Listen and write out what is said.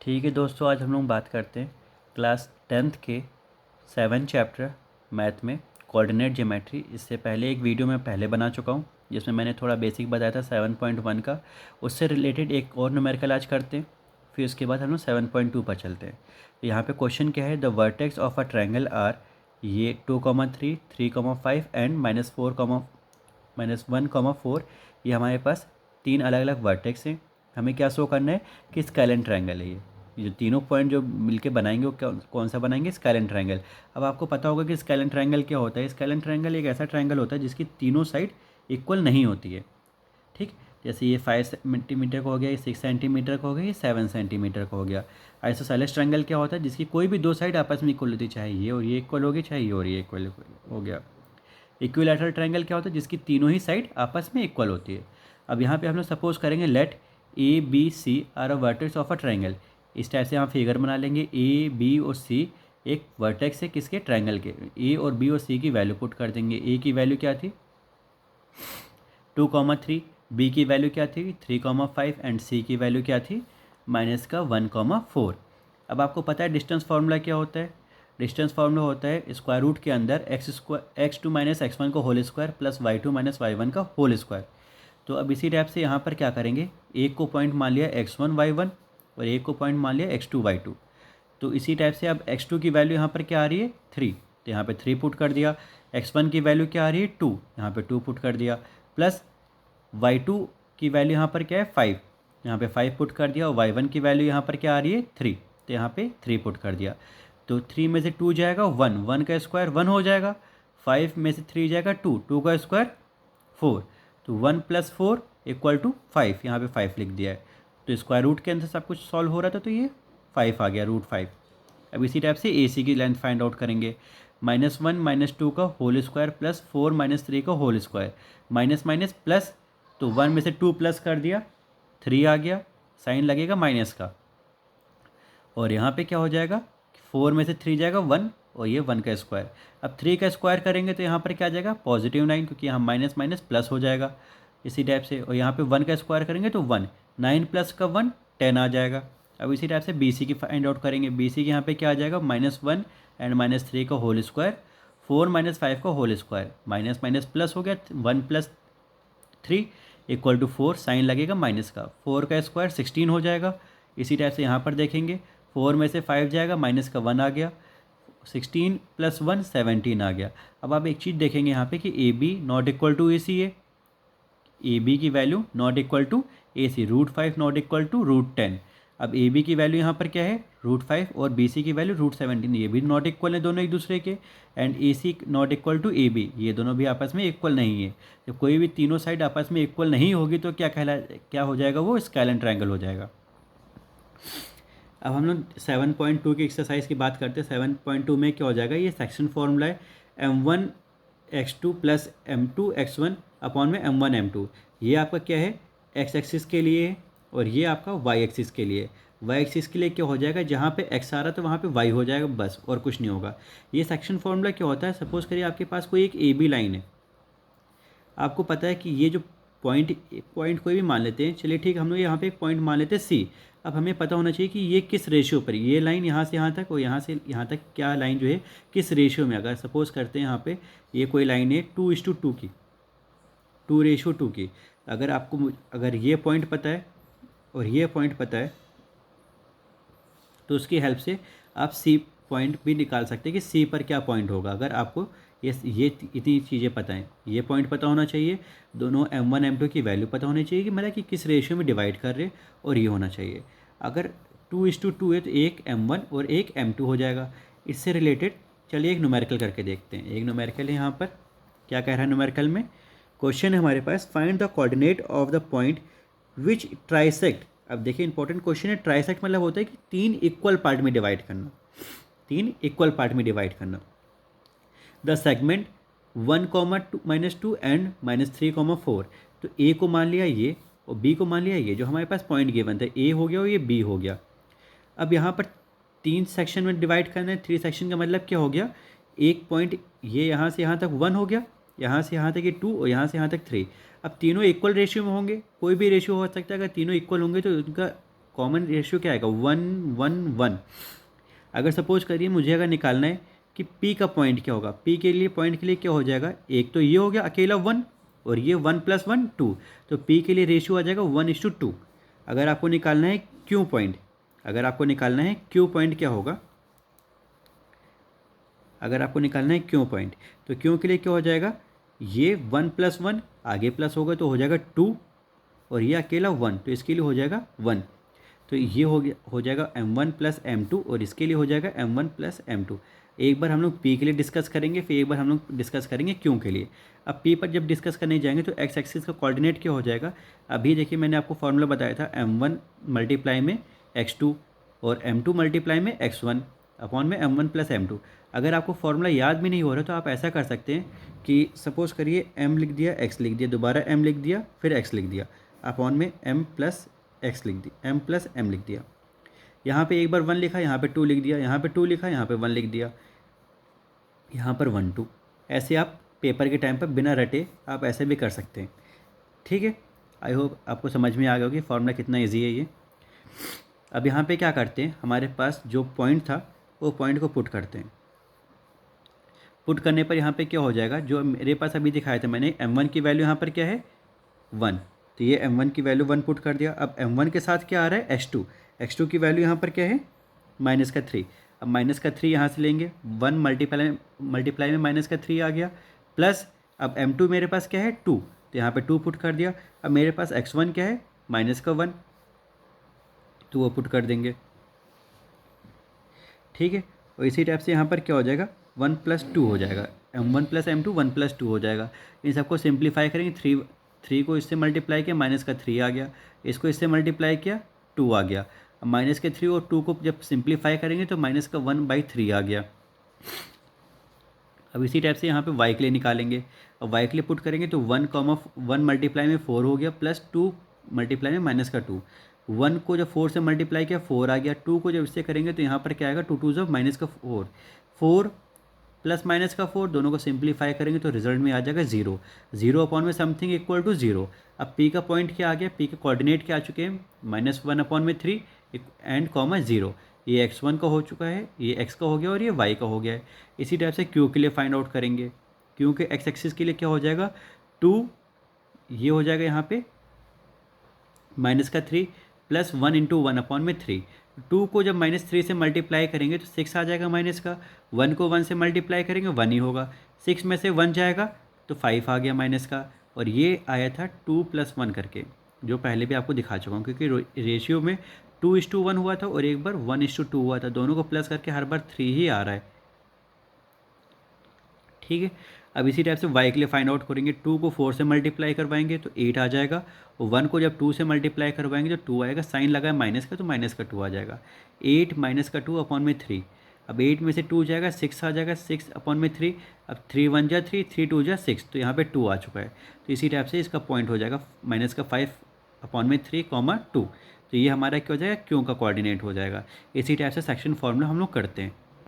ठीक है दोस्तों, आज हम लोग बात करते हैं क्लास 10th के 7 चैप्टर मैथ में कोऑर्डिनेट ज्योमेट्री। इससे पहले एक वीडियो मैं पहले बना चुका हूँ जिसमें मैंने थोड़ा बेसिक बताया था 7.1 का। उससे रिलेटेड एक और न्यूमेरिकल आज करते हैं, फिर उसके बाद हम लोग 7.2 पर चलते हैं। तो यहाँ पे क्वेश्चन क्या है, the vertex of a triangle are, ये 2,3, 3,5 एंड -1,4। ये हमारे पास तीन अलग अलग वर्टेक्स हैं। हमें क्या शो करना है कि स्केलेन ट्रायंगल है ये जो तीनों पॉइंट जो मिलके बनाएंगे वो कौन सा बनाएंगे, स्केलेन ट्रायंगल। अब आपको पता होगा कि स्केलेन ट्रायंगल क्या होता है। स्केलेन ट्रायंगल एक ऐसा ट्रायंगल होता है जिसकी तीनों साइड इक्वल नहीं होती है। ठीक, जैसे ये 5 सेंटीमीटर का हो गया, ये 6 सेंटीमीटर का हो गया, ये 7 सेंटीमीटर का हो गया। आइसोसेलेस ट्रायंगल क्या होता है, जिसकी कोई भी दो साइड आपस में इक्वल होती है, चाहे ये और ये इक्वल होगी, चाहे ये और ये इक्वल हो गया। इक्विलैटरल ट्रायंगल क्या होता है, जिसकी तीनों ही साइड आपस में इक्वल होती है। अब यहाँ पे हम लोग सपोज करेंगे let A B C are a vertex of a triangle. इस टाइप से हम फिगर बना लेंगे, ए बी और सी एक वर्टेक्स है किसके, ट्रायंगल के। ए और बी और सी की वैल्यू पुट कर देंगे। ए की वैल्यू क्या थी 2,3, बी की वैल्यू क्या थी 3,5 एंड सी की वैल्यू क्या थी -1,4। अब आपको पता है डिस्टेंस फार्मूला क्या होता है। डिस्टेंस फार्मूला होता है स्क्वायर रूट के अंदर x2 माइनस x1 का whole square plus y2 minus y1 का होल स्क्वायर। तो अब इसी टाइप से यहाँ पर क्या करेंगे, एक को पॉइंट मान लिया x1 y1 और एक को पॉइंट मान लिया x2 y2। तो इसी टाइप से अब x2 की वैल्यू यहाँ पर क्या आ रही है 3, तो यहाँ पे 3 पुट कर दिया। x1 की वैल्यू क्या आ रही है 2, यहाँ पे 2 पुट कर दिया। प्लस y2 की वैल्यू यहाँ पर क्या है 5, यहाँ पे 5 पुट कर दिया। और y1 की वैल्यू यहाँ पर क्या आ रही है 3, तो यहाँ पे 3 पुट कर दिया। तो 3 में से 2 जाएगा 1, 1 का स्क्वायर 1 हो जाएगा। 5 में से 3 जाएगा 2, 2 का स्क्वायर 4। तो 1 + 4 = 5, यहाँ पे 5 लिख दिया है। तो स्क्वायर रूट के अंदर सब कुछ सॉल्व हो रहा था, तो ये 5 आ गया, √5। अब इसी टाइप से ए सी की लेंथ फाइंड आउट करेंगे। -1 - 2 का होल स्क्वायर प्लस 4 - 3 का whole square, minus minus plus, तो 1 में से 2 प्लस कर दिया, 3 आ गया, साइन लगेगा माइनस का। और यहाँ पे क्या हो जाएगा, 4 में से 3 जाएगा 1 और ये 1 का स्क्वायर। अब 3 का स्क्वायर करेंगे तो यहाँ पर क्या आ जाएगा +9, क्योंकि यहाँ माइनस माइनस प्लस हो जाएगा इसी टाइप से। और यहाँ पे 1 का स्क्वायर करेंगे तो 1, 9 + का 1 10 आ जाएगा। अब इसी टाइप से बी सी की फाइंड आउट करेंगे। बी सी के यहाँ पे क्या आ जाएगा -1 एंड -3 का होल स्क्वायर, 4 - 5 का whole square, minus minus plus हो गया, 1 + 3 = 4, साइन लगेगा माइनस का। 4 का स्क्वायर 16 हो जाएगा। इसी टाइप से यहाँ पर देखेंगे, 4 में से 5 जाएगा, माइनस का 1 आ गया, 16 + 1 17 आ गया। अब आप एक चीज़ देखेंगे यहाँ पे कि A B not equal to A C है। ए बी की value not equal to A C, √5 not equal to √10। अब ए बी की वैल्यू यहाँ पर क्या है √5 और बी सी की वैल्यू √17। ये भी नॉट इक्वल है दोनों एक दूसरे के। And A C not equal to A B, ये दोनों भी आपस में इक्वल नहीं है। जब कोई भी तीनों साइड आपस में इक्वल नहीं होगी तो क्या हो जाएगा, वो स्केलेन ट्रायंगल हो जाएगा। अब हम लोग 7.2 की एक्सरसाइज की बात करते हैं। 7.2 में क्या हो जाएगा, ये सेक्शन फॉर्मूला है m1 x2 + m2 x1 upon में m1 m2। ये आपका क्या है x एक्सिस के लिए है और ये आपका y एक्सिस के लिए। y एक्सिस के लिए क्या हो जाएगा, जहाँ पे x आ रहा है तो वहाँ पे y हो जाएगा, बस और कुछ नहीं होगा। ये सेक्शन फॉर्मूला क्या होता है, सपोज करिए आपके पास कोई एक ए बी लाइन है। आपको पता है कि ये जो पॉइंट कोई भी मान लेते हैं, चलिए ठीक, हम लोग यहाँ पे एक पॉइंट मान लेते हैं सी। अब हमें पता होना चाहिए कि ये किस रेशियो पर, ये लाइन यहाँ से यहाँ तक और यहाँ से यहाँ तक क्या लाइन जो है किस रेशियो में। अगर सपोज करते हैं यहाँ पे ये कोई लाइन है 2:2 की, 2:2 की। अगर ये पॉइंट पता है और ये पॉइंट पता है तो उसकी हेल्प से आप सी पॉइंट भी निकाल सकते हैं कि सी पर क्या पॉइंट होगा। अगर आपको ये इतनी चीज़ें पता हैं, ये पॉइंट पता होना चाहिए, दोनों m1 m2 की वैल्यू पता होनी चाहिए कि मतलब कि किस रेशियो में डिवाइड कर रहे, और ये होना चाहिए। अगर 2:2 है तो एक m1 और एक m2 हो जाएगा। इससे रिलेटेड चलिए एक न्यूमेरिकल करके देखते हैं। एक न्यूमेरिकल है, यहाँ पर क्या कह रहा है न्यूमेरिकल में, क्वेश्चन है हमारे पास, find the coordinate of the point which trisect. अब देखिए इंपॉर्टेंट क्वेश्चन है। ट्राइसेक्ट मतलब होता है कि 3 इक्वल पार्ट में डिवाइड करना, 3 इक्वल पार्ट में डिवाइड करना। The segment 1, -2 and -3, 4। तो ए को मान लिया ये और बी को मान लिया ये, जो हमारे पास पॉइंट गिवन था, ए हो गया और ये बी हो गया। अब यहाँ पर 3 सेक्शन में डिवाइड करना है। 3 सेक्शन का मतलब क्या हो गया, एक पॉइंट ये यहाँ से यहाँ तक 1 हो गया, यहाँ से यहाँ तक ये 2 और यहाँ से यहाँ तक 3। अब तीनों इक्वल रेशियो में होंगे, कोई भी रेशियो हो सकता है। अगर तीनों इक्वल होंगे तो उनका कॉमन रेशियो क्या आएगा 1 1 1। अगर सपोज करिए मुझे अगर निकालना है कि P का पॉइंट क्या होगा, P के लिए पॉइंट के लिए क्या हो जाएगा, एक तो ये हो गया अकेला 1 और ये 1 + 1 2, तो P के लिए रेशियो आ जाएगा 1:2। अगर आपको निकालना है Q पॉइंट, अगर आपको निकालना है Q पॉइंट क्या होगा, अगर आपको निकालना है Q पॉइंट तो Q के लिए क्या हो जाएगा, ये 1 + 1 आगे प्लस होगा तो हो जाएगा 2 और ये अकेला 1 तो इसके लिए हो जाएगा 1। तो ये हो जाएगा m1 + m2 और इसके लिए हो जाएगा m1 + m2। एक बार हम लोग P के लिए डिस्कस करेंगे, फिर एक बार हम लोग डिस्कस करेंगे Q के लिए। अब P पर जब डिस्कस करने जाएंगे तो x एक्सिस का कोऑर्डिनेट क्या हो जाएगा, अभी देखिए मैंने आपको फॉर्मूला बताया था m1 मल्टीप्लाई में x2 और m2 मल्टीप्लाई में x1 अपॉन में m1 + m2। अगर आपको फॉर्मूला याद भी नहीं हो रहा तो आप ऐसा कर सकते हैं कि सपोज़ करिए m लिख दिया, x लिख दिया, दोबारा m लिख दिया, फिर x लिख दिया, अपॉन में m + x लिख दिया, m + m लिख दिया। यहाँ पे एक बार 1 लिखा, यहाँ पे 2 लिख दिया, यहाँ पे 2 लिखा, यहाँ पे 1 लिख दिया, यहाँ पर 1 2। ऐसे आप पेपर के टाइम पर बिना रटे आप ऐसे भी कर सकते हैं। ठीक है, आई होप आपको समझ में आ गया कि फॉर्मूला कितना ईजी है ये। अब यहाँ पे क्या करते हैं, हमारे पास जो पॉइंट था वो पॉइंट को पुट करते हैं। पुट करने पर यहाँ पे क्या हो जाएगा, जो मेरे पास अभी दिखाया था मैंने, m1 की वैल्यू यहाँ पर क्या है 1, तो ये m1 की वैल्यू 1 पुट कर दिया। अब m1 के साथ क्या आ रहा है x2, x2 की वैल्यू यहाँ पर क्या है -3। अब -3 यहाँ से लेंगे, 1 मल्टीप्लाई में -3 आ गया, प्लस अब m2 मेरे पास क्या है 2, तो यहाँ पे 2 पुट कर दिया। अब मेरे पास x1 क्या है -1, तो वो पुट कर देंगे। ठीक है, और इसी टाइप से यहाँ पर क्या हो जाएगा 1 + 2 हो जाएगा, m1 + m2 1 + 2 हो जाएगा। इन सबको सिंप्लीफाई करेंगे, 3 को इससे मल्टीप्लाई किया -3 आ गया, इसको इससे मल्टीप्लाई किया 2 आ गया। अब -3 और 2 को जब सिंप्लीफाई करेंगे तो -1/3 आ गया। अब इसी टाइप से यहाँ पे y के लिए निकालेंगे। अब y के लिए पुट करेंगे तो 1 मल्टीप्लाई में 4 हो गया, प्लस 2 मल्टीप्लाई में -2। 1 को जब 4 से मल्टीप्लाई किया 4 आ गया, 2 को जब इससे करेंगे तो यहाँ पर क्या आएगा 2 2 -4, 4 प्लस -4, दोनों को सिंप्लीफाई करेंगे तो रिजल्ट में आ जाएगा 0। 0 अपॉन में समथिंग इक्वल टू 0। अब P का पॉइंट क्या आ गया, P के कोऑर्डिनेट क्या आ चुके हैं -1/3 एंड कॉमा 0। ये x1 का हो चुका है, ये x का हो गया और ये y का हो गया है। इसी टाइप से Q के लिए फाइंड आउट करेंगे। Q के x एक्सिस के लिए क्या हो जाएगा 2, ये हो जाएगा यहाँ पे -3 प्लस 1 × 1/3। 2 को जब -3 से मल्टीप्लाई करेंगे तो 6 आ जाएगा माइनस का, 1 को 1 से मल्टीप्लाई करेंगे 1 ही होगा, 6 में से 1 जाएगा तो 5 आ गया माइनस का। और ये आया था 2 + 1 करके, जो पहले भी आपको दिखा चुका हूँ, क्योंकि रेशियो में 2:1 हुआ था और एक बार 1:2 हुआ था, दोनों को प्लस करके हर बार 3 ही आ रहा है। ठीक है, अब इसी टाइप से y के लिए फाइंड आउट करेंगे। 2 को 4 से मल्टीप्लाई करवाएंगे तो 8 आ जाएगा, और 1 को जब 2 से मल्टीप्लाई करवाएंगे तो 2 आएगा, साइन लगा है माइनस का तो माइनस का 2 आ जाएगा। 8 -2/3। अब 8 में से 2 जाएगा 6 आ जाएगा, 6/3। अब 3 1 जा 3, 3 2 जा 6, तो यहाँ पे 2 आ चुका है। तो इसी टाइप से इसका पॉइंट हो जाएगा -5/3, 2। तो ये हमारा क्या हो जाएगा क्यों का कोऑर्डिनेट हो जाएगा। इसी टाइप से सेक्शन फॉर्मूला हम लोग करते हैं।